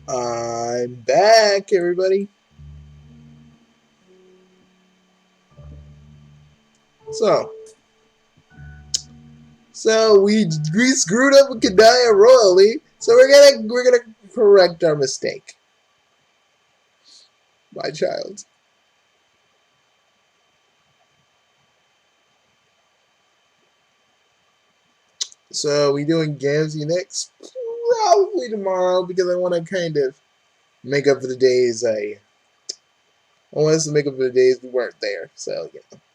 I'm back, everybody. So we screwed up with Kanaya royally. So we're gonna correct our mistake. My child. So we doing Gamzee next? Probably tomorrow because I want to kind of make up for the days I want us to make up for the days we weren't there. So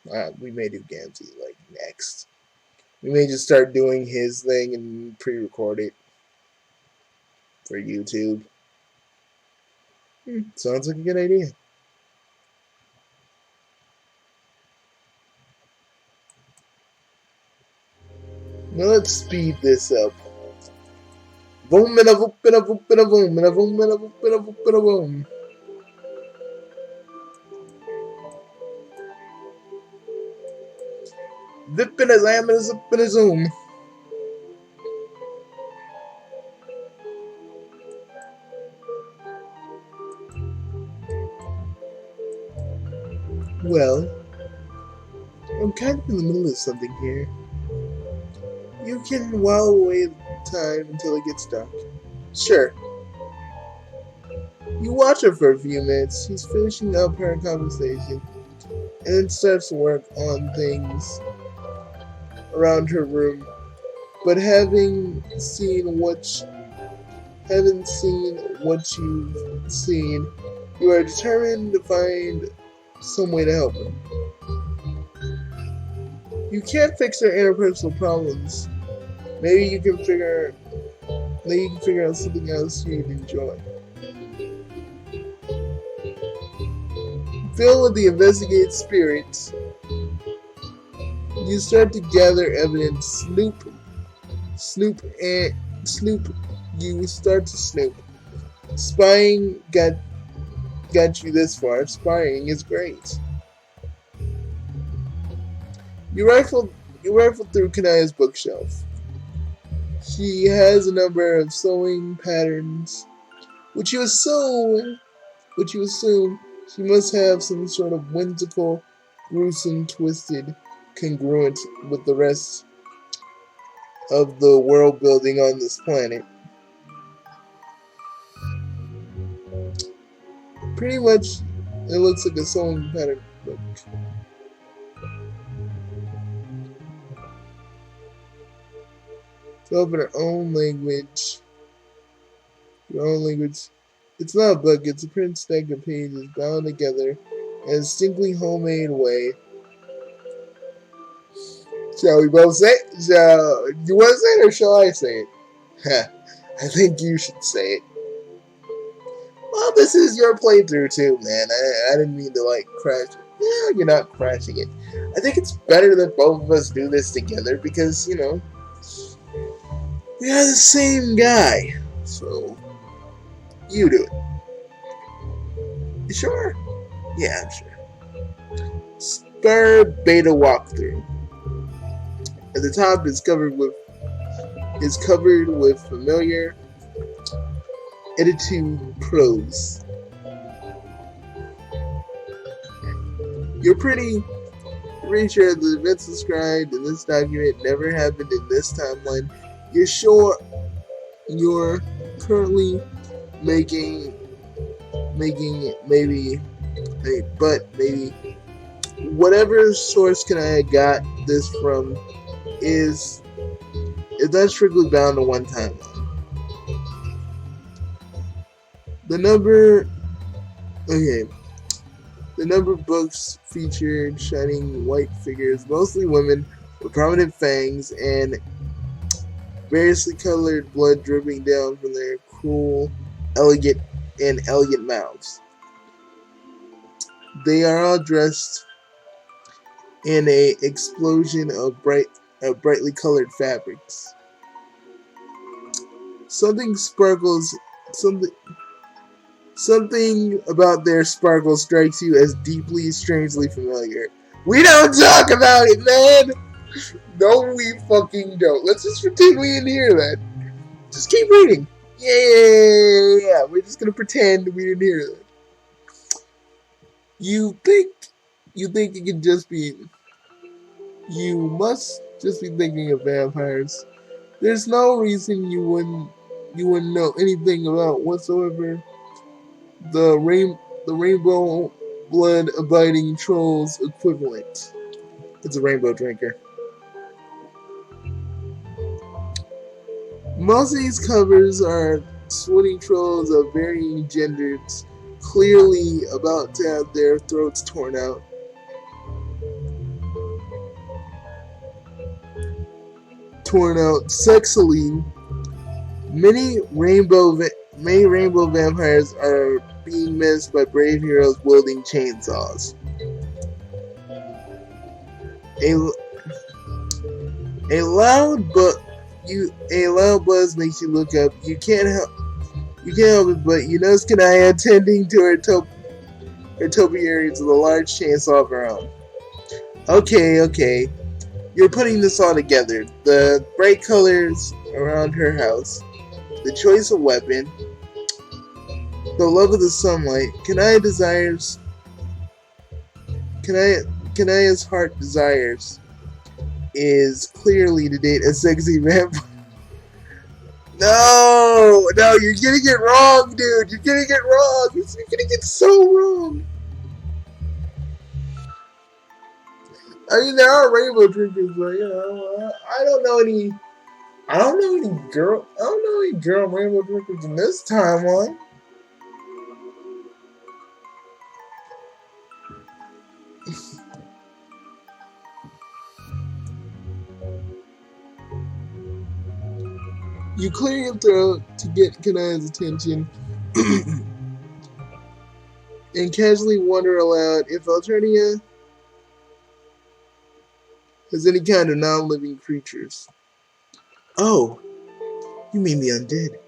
yeah, we may do Gamzee like next. We may just start doing his thing and pre-record it for YouTube. Sounds like a good idea. Now let's speed this up. Boom and a boom and a boom and a boom and a boom and a boom and a boom and a boom. Zip and a zam and a zip and a zoom. Well, I'm kind of in the middle of something here. You can while away time until it gets dark. Sure. You watch her for a few minutes. She's finishing up her conversation and then starts to work on things around her room. But having seen what you've seen, you are determined to find some way to help her. You can't fix her interpersonal problems. Maybe you can figure out something else you'd enjoy. Filled with the investigative spirit, you start to gather evidence. You start to snoop. Spying got you this far. Spying is great. You rifle through Kanaya's bookshelf. She has a number of sewing patterns, which you assume she must have some sort of whimsical, gruesome, twisted congruent with the rest of the world building on this planet. Pretty much, it looks like a sewing pattern book. Develop in her own language. Your own language. It's not a book, it's a printed stack of pages bound together in a distinctly homemade way. Shall we both say it? You want to say it or shall I say it? I think you should say it. Well, this is your playthrough too, man. I didn't mean to crash it. Yeah, you're not crashing it. I think it's better that both of us do this together because, we are the same guy. So, you do it. You sure? Yeah, I'm sure. Spur beta walkthrough. At the top is covered with familiar edited prose. You're pretty sure the events described in this document never happened in this timeline. You're sure you're currently making maybe whatever source Kanaya got this from is not strictly bound to one timeline. The number of books featured shining white figures, mostly women with prominent fangs and variously colored blood dripping down from their cruel, elegant mouths. They are all dressed in an explosion of brightly colored fabrics. Something about their sparkle strikes you as deeply, strangely familiar. We don't talk about it, man! No, we fucking don't. Let's just pretend we didn't hear that. Just keep reading. Yeah. that. We're just gonna pretend we didn't hear that. You think it could just be. You must just be thinking of vampires. There's no reason you wouldn't know anything about whatsoever the rainbow blood abiding troll's equivalent. It's a rainbow drinker. Most of these covers are sweaty trolls of varying genders, clearly about to have their throats torn out. Sexily. Many rainbow vampires are being menaced by brave heroes wielding chainsaws. A loud buzz makes you look up. You can't help it, but you notice Kanaya tending to her topiaries with a large chainsaw of her own. Okay. You're putting this all together. The bright colors around her house, the choice of weapon, the love of the sunlight. Kanaya's heart desires is clearly to date a sexy vampire. No, you're getting it wrong, dude. You're getting it wrong. You're getting it so wrong. I mean, there are rainbow drinkers, but I don't know any girl rainbow drinkers in this timeline. You clear your throat to get Kanaya's attention and casually wonder aloud if Alternia has any kind of non-living creatures. Oh, you mean the undead?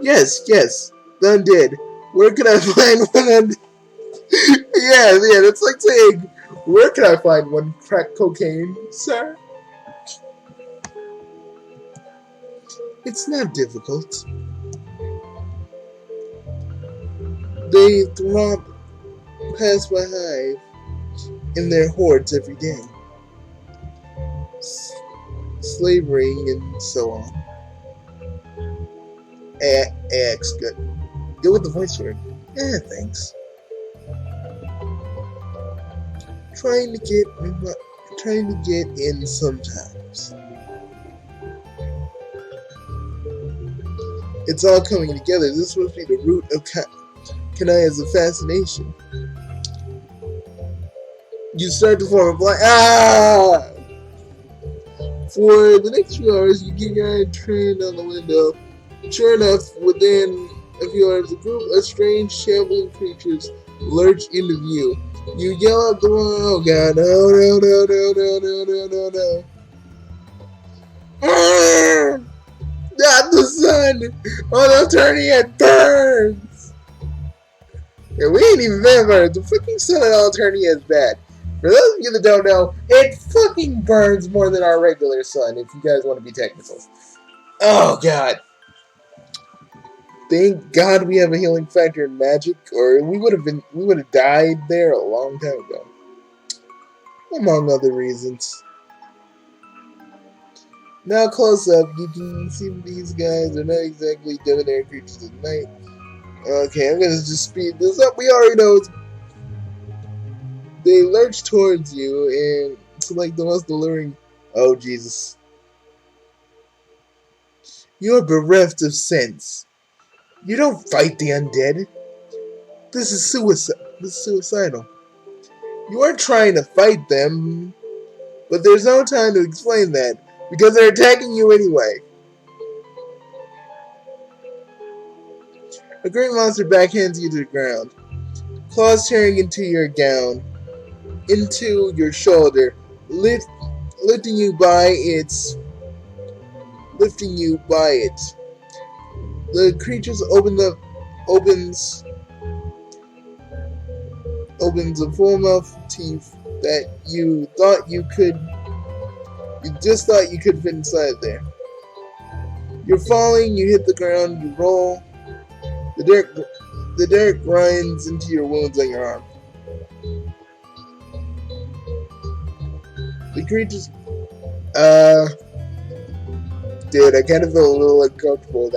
Yes, the undead. Where can I find one undead? yeah, that's like saying, where can I find one crack cocaine, sir? It's not difficult. They throb past my hive in their hordes every day. Slavering and so on. X, good. Go with the voice word. Thanks. Trying to get in sometimes. It's all coming together. This must be the root of Kanaya's fascination. You start to form a blind. For the next few hours, you keep your eye trained on the window. Sure enough, within a few hours, a group of strange, shambling creatures lurch into view. You yell out the wrong. Oh god! No! Not the sun! Oh, the Alternia burns! Yeah, we ain't even vampires. The fucking sun on Alternia is bad. For those of you that don't know, it fucking burns more than our regular sun, if you guys want to be technical. Oh, God. Thank God we have a healing factor in magic, or we would have died there a long time ago. Among other reasons. Now close up, you can see these guys are not exactly debonair creatures at night. Okay, I'm gonna just speed this up. We already know they lurch towards you, and it's like the most alluring. Oh, Jesus. You're bereft of sense. You don't fight the undead. This is suicide. This is suicidal. You are trying to fight them, but there's no time to explain that, because they're attacking you anyway. A great monster backhands you to the ground, claws tearing into your gown, into your shoulder, lifting you by it. The creatures opens a full mouth of teeth that you just thought you could fit inside there. You're falling, you hit the ground, you roll, The dirt grinds into your wounds on your arm. The creatures, dude, I kind of feel a little uncomfortable.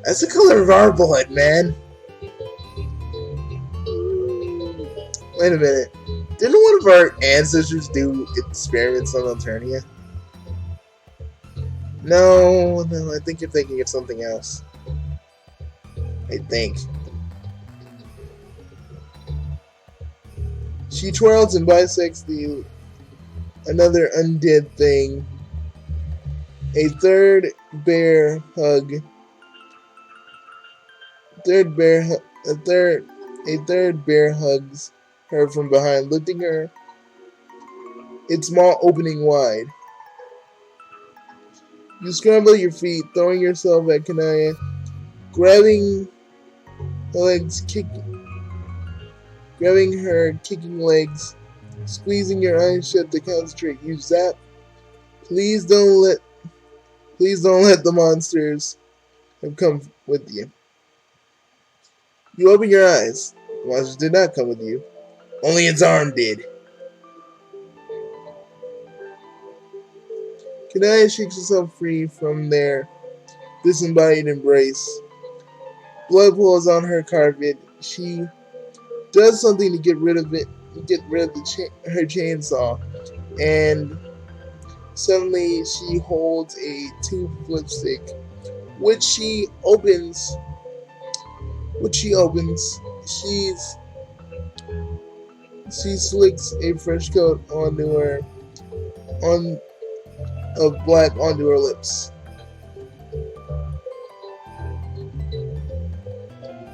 That's the color of our blood, man. Wait a minute. Didn't one of our ancestors do experiments on Alternia? No, I think you're thinking of something else. I think. She twirls and bisects another undead thing. A third bear hugs her from behind, lifting her, its maw opening wide. You scramble your feet, throwing yourself at Kanaya, grabbing her kicking legs, squeezing your eyes shut to concentrate. You zap. Please don't let the monsters have come with you. You open your eyes. The monsters did not come with you. Only its arm did. Kanaya shakes herself free from their disembodied embrace. Blood pools on her carpet. She does something to get rid of her chainsaw, and suddenly she holds a tube of lipstick, which she opens. She slicks a fresh coat of black onto her lips.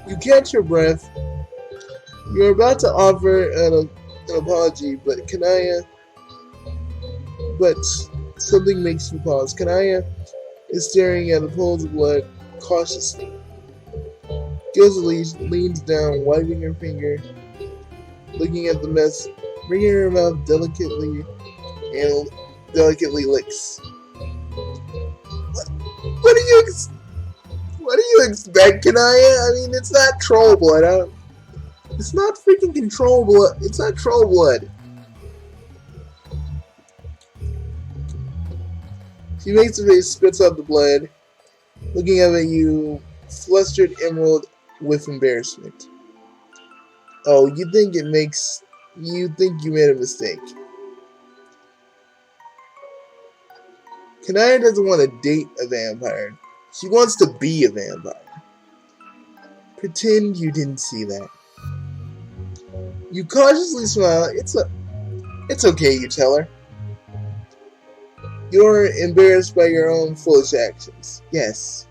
You catch your breath. You're about to offer an apology, but something makes you pause. Kanaya is staring at the pools of blood cautiously. Guiltily leans down, wiping her finger, looking at the mess, bringing her mouth delicately licks. What do you expect, Kanaya? I mean, it's not troll blood. It's not freaking control blood. It's not troll blood. She makes her face, spits out the blood, looking up at you, flustered emerald with embarrassment. Oh, you think you made a mistake. Kanaya doesn't want to date a vampire. She wants to be a vampire. Pretend you didn't see that. You cautiously smile. It's okay, you tell her. You're embarrassed by your own foolish actions. Yes.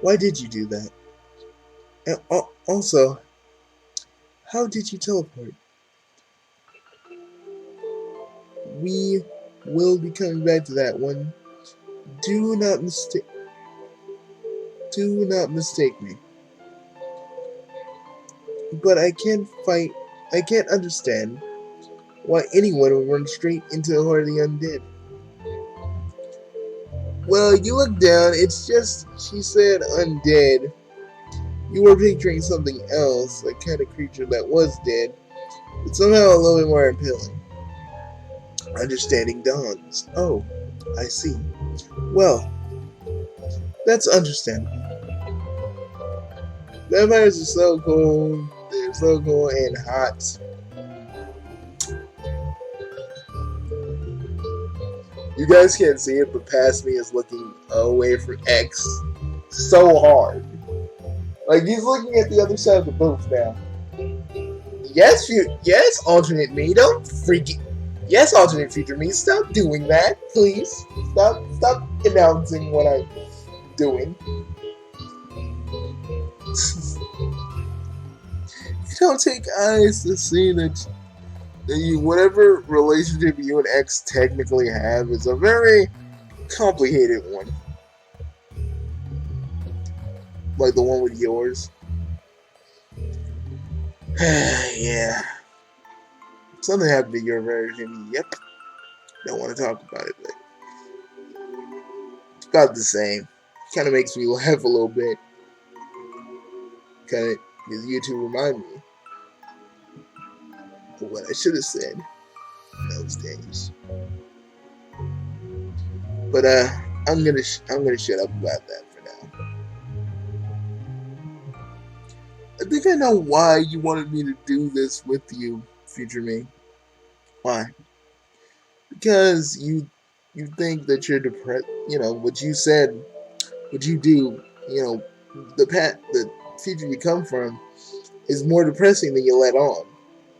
Why did you do that? And also, how did you teleport? We will be coming back to that one. Do not mistake me. But I can't understand why anyone would run straight into the heart of the undead. Well, you look down, it's just, she said undead. You were picturing something else, a kind of creature that was dead, but somehow a little bit more appealing. Understanding dawns. Oh, I see. Well, that's understandable. Vampires are so cool. They're so cool and hot. You guys can't see it, but past me is looking away from X so hard. Like, he's looking at the other side of the booth now. Yes, alternate me, don't freaking. Yes, alternate future me, stop doing that, please. Stop announcing what I'm doing. You don't take eyes to see that whatever relationship you and X technically have is a very complicated one. Like the one with yours. Yeah. Something happened to your version. Yep. Don't want to talk about it, but it's about the same. Kind of makes me laugh a little bit. Kind of, because you two remind me of what I should have said in those days. But I'm gonna shut up about that for now. I think I know why you wanted me to do this with you, future me. Why? Because you think that you're depressed. You know what you said, what you do. You know the future you come from is more depressing than you let on.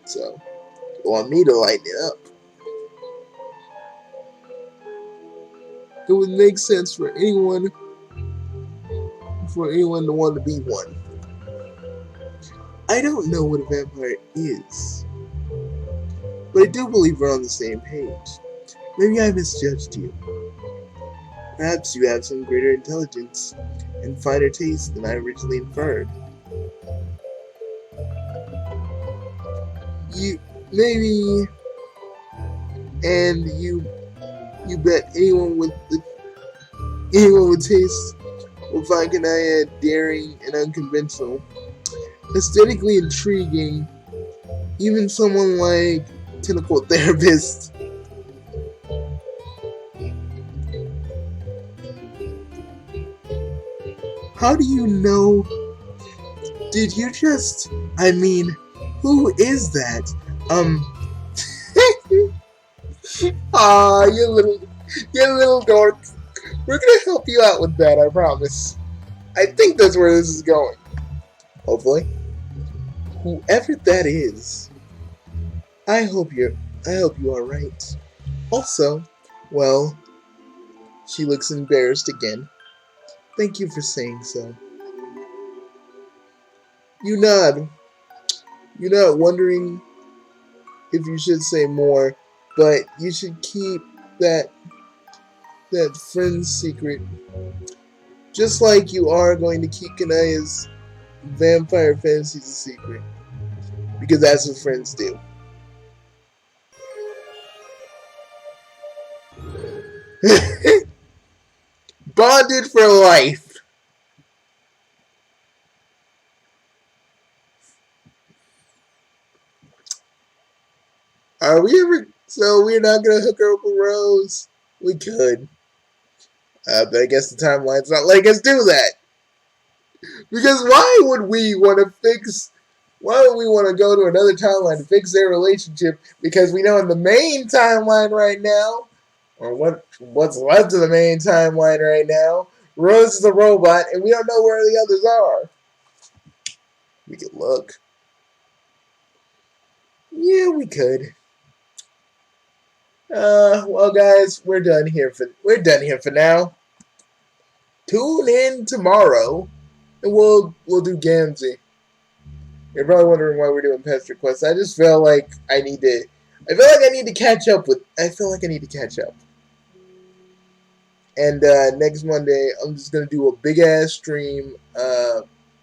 So you want me to lighten it up. It would make sense for anyone to want to be one. I don't know what a vampire is, but I do believe we're on the same page. Maybe I misjudged you. Perhaps you have some greater intelligence and finer taste than I originally inferred. You maybe, and you bet anyone with taste will find Kanaya daring and unconventional, aesthetically intriguing. Even someone like Tentacle Therapist. How do you know? Did you just? I mean, who is that? Ah, you little dork. We're gonna help you out with that, I promise. I think that's where this is going. Hopefully. Whoever that is, I hope you are right. Also, well, she looks embarrassed again. Thank you for saying so. You nod. You're not wondering if you should say more, but you should keep that friend's secret. Just like you are going to keep Kanaya's vampire fantasies a secret. Because that's what friends do. Bonded for life. Are we ever? So we're not gonna hook her up with Rose? We could. But I guess the timeline's not letting us do that. Because why would we want to fix? Why would we want to go to another timeline to fix their relationship? Because we know in the main timeline right now, or what's left of the main timeline right now, Rose is a robot, and we don't know where the others are. We could look. Yeah, we could. Well, guys, we're done here for now. Tune in tomorrow, and we'll do Gamzee. You're probably wondering why we're doing Pester Quest. I just feel like I need to. I feel like I need to catch up. And next Monday, I'm just gonna do a big ass stream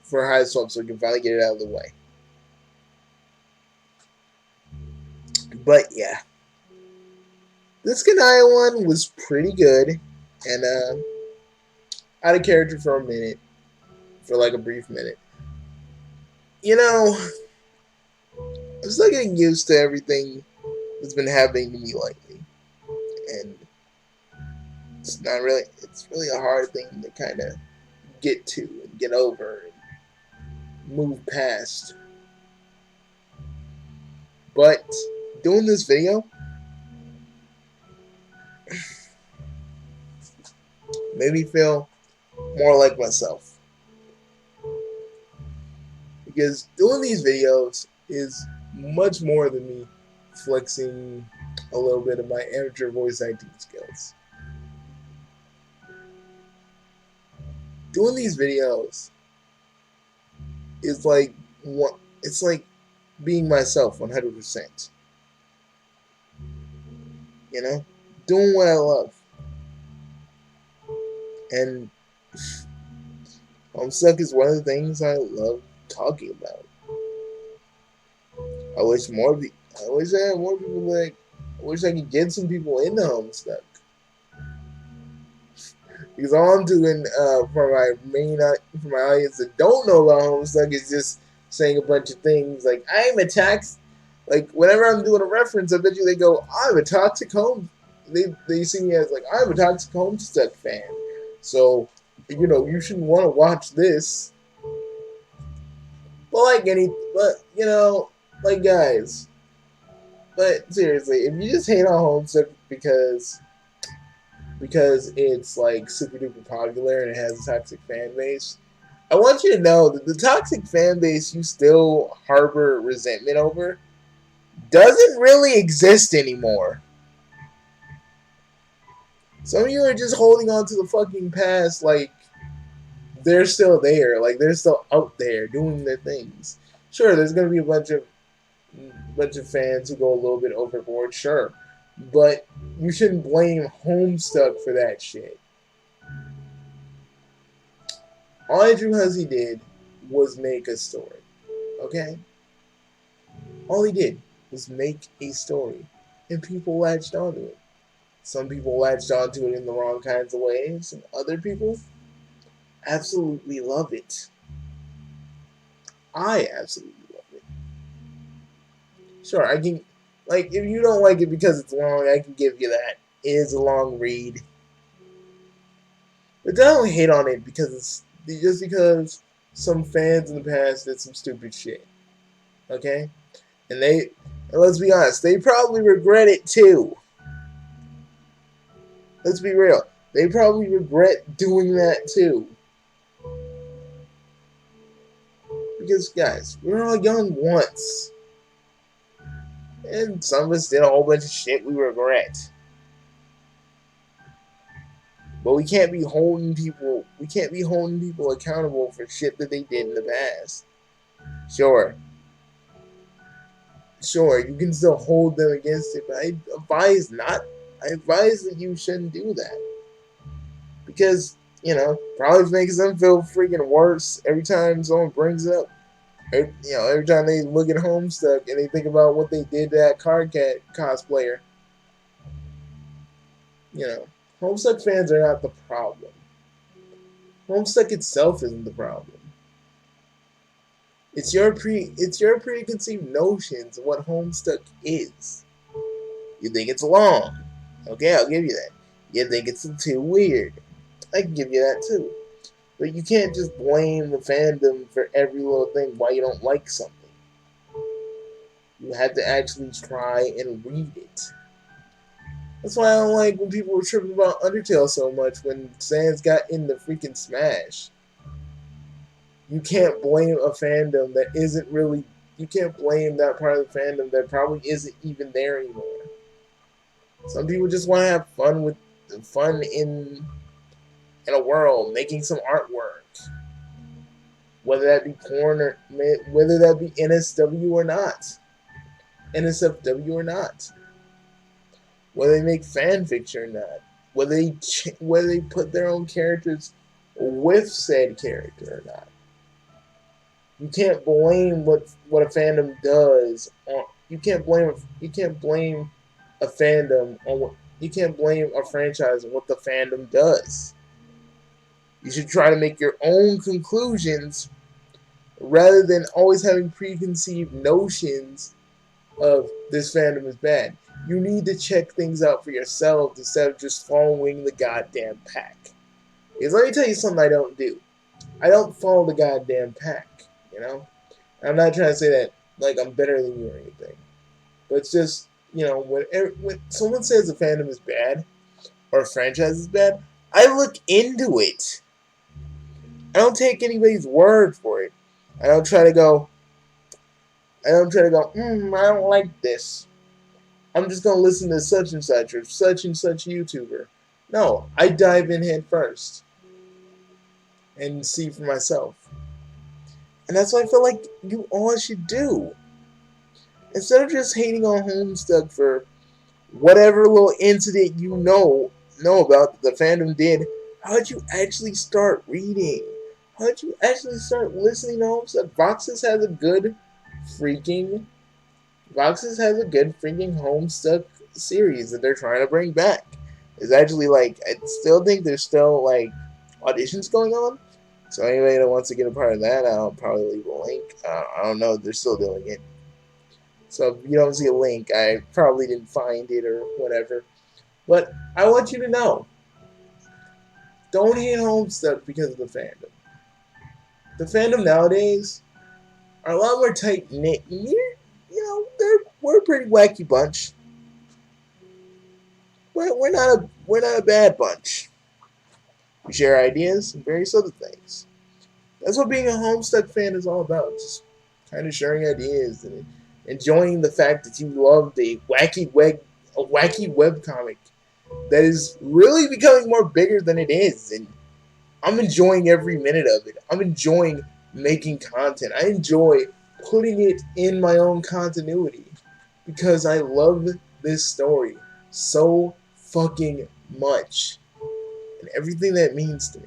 for High Swap so we can finally get it out of the way. But yeah, this Kanaya one was pretty good, and out of character for a minute, for like a brief minute. You know, I'm still getting used to everything that's been happening to me lately, and it's really a hard thing to kind of get to and get over and move past. But doing this video made me feel more like myself. Because doing these videos is much more than me flexing a little bit of my amateur voice acting skills. Doing these videos is like it's like being myself 100%. You know? Doing what I love. And Homestuck is one of the things I love talking about. I wish I had more people I wish I could get some people into Homestuck. Because all I'm doing for my audience that don't know about Homestuck is just saying a bunch of things like I'm a tax. Like whenever I'm doing a reference, I bet you they go, I'm a toxic home. They see me as like I'm a toxic Homestuck fan. So you shouldn't want to watch this. But guys. But seriously, if you just hate on Homestuck because it's like super duper popular and it has a toxic fan base, I want you to know that the toxic fan base you still harbor resentment over doesn't really exist anymore. Some of you are just holding on to the fucking past like they're still there, like they're still out there doing their things. Sure, there's gonna be a bunch of fans who go a little bit overboard, sure. But you shouldn't blame Homestuck for that shit. All Andrew Hussey did was make a story. Okay? All he did was make a story. And people latched onto it. Some people latched onto it in the wrong kinds of ways, and other people absolutely love it. I absolutely love it. Sure, I can, like, if you don't like it because it's long, I can give you that. It is a long read. But don't hate on it just because some fans in the past did some stupid shit. Okay? And let's be honest, they probably regret it too. Let's be real. They probably regret doing that too. Because, guys, we were all young once. And some of us did a whole bunch of shit we regret. But we can't be holding people accountable for shit that they did in the past. Sure, you can still hold them against it, but I advise that you shouldn't do that. Because, probably makes them feel freaking worse every time someone brings it up. Every time they look at Homestuck and they think about what they did to that Card Cat cosplayer. Homestuck fans are not the problem. Homestuck itself isn't the problem. It's your preconceived notions of what Homestuck is. You think it's long. Okay, I'll give you that. You think it's too weird. I can give you that too. But you can't just blame the fandom for every little thing why you don't like something. You have to actually try and read it. That's why I don't like when people were tripping about Undertale so much when Sans got in the freaking Smash. You can't blame a fandom that isn't really... You can't blame that part of the fandom that probably isn't even there anymore. Some people just want to have fun in a world, making some artwork. Whether that be porn or whether that be NSW or not. NSFW or not. Whether they make fan fiction or not. Whether they put their own characters with said character or not. You can't blame what a fandom does. You can't blame a fandom on what... You can't blame a franchise on what the fandom does. You should try to make your own conclusions rather than always having preconceived notions of this fandom is bad. You need to check things out for yourself instead of just following the goddamn pack. Because let me tell you something I don't do. I don't follow the goddamn pack, I'm not trying to say that like I'm better than you or anything. But it's just, when someone says a fandom is bad or a franchise is bad, I look into it. I don't take anybody's word for it. I don't try to go, I don't like this. I'm just going to listen to such and such or such and such YouTuber. No, I dive in head first and see for myself. And that's what I feel like you all should do. Instead of just hating on Homestuck for whatever little incident you know about that the fandom did, how would you actually start reading? How would you actually start listening to Homestuck? Voxes has a good freaking Homestuck series that they're trying to bring back. It's actually like I still think there's still like auditions going on. So anybody that wants to get a part of that, I'll probably leave a link. I don't know. They're still doing it. So if you don't see a link, I probably didn't find it or whatever. But I want you to know, don't hate Homestuck because of the fandom. The fandom nowadays are a lot more tight knit. We're a pretty wacky bunch. We're not a bad bunch. We share ideas and various other things. That's what being a Homestuck fan is all about. Just kind of sharing ideas and enjoying the fact that you love the wacky web comic that is really becoming more bigger than it is, and I'm enjoying every minute of it. I'm enjoying making content. I enjoy putting it in my own continuity because I love this story so fucking much and everything that means to me.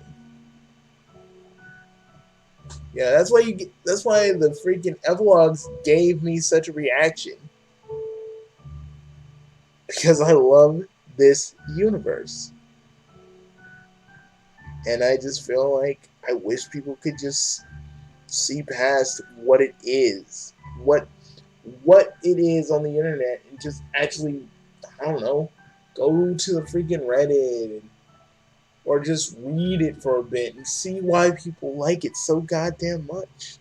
Yeah, that's why that's why the freaking epilogues gave me such a reaction because I love this universe. And I just feel like I wish people could just see past what it is, what it is on the internet, and just actually, I don't know, go to the freaking Reddit or just read it for a bit and see why people like it so goddamn much.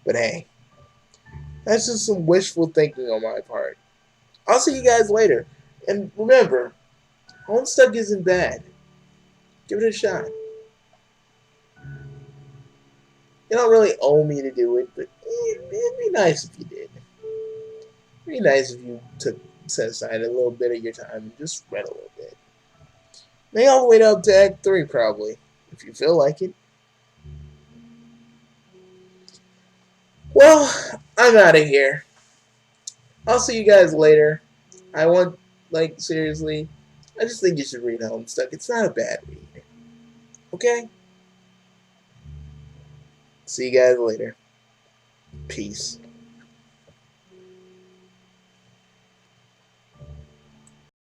But hey, that's just some wishful thinking on my part. I'll see you guys later. And remember, Homestuck isn't bad. Give it a shot. You don't really owe me to do it, but it'd be nice if you did. It'd be nice if you set aside a little bit of your time and just read a little bit. Maybe all the way up to Act 3, probably, if you feel like it. Well, I'm out of here. I'll see you guys later. Seriously, I just think you should read Homestuck. It's not a bad read. Okay? See you guys later. Peace.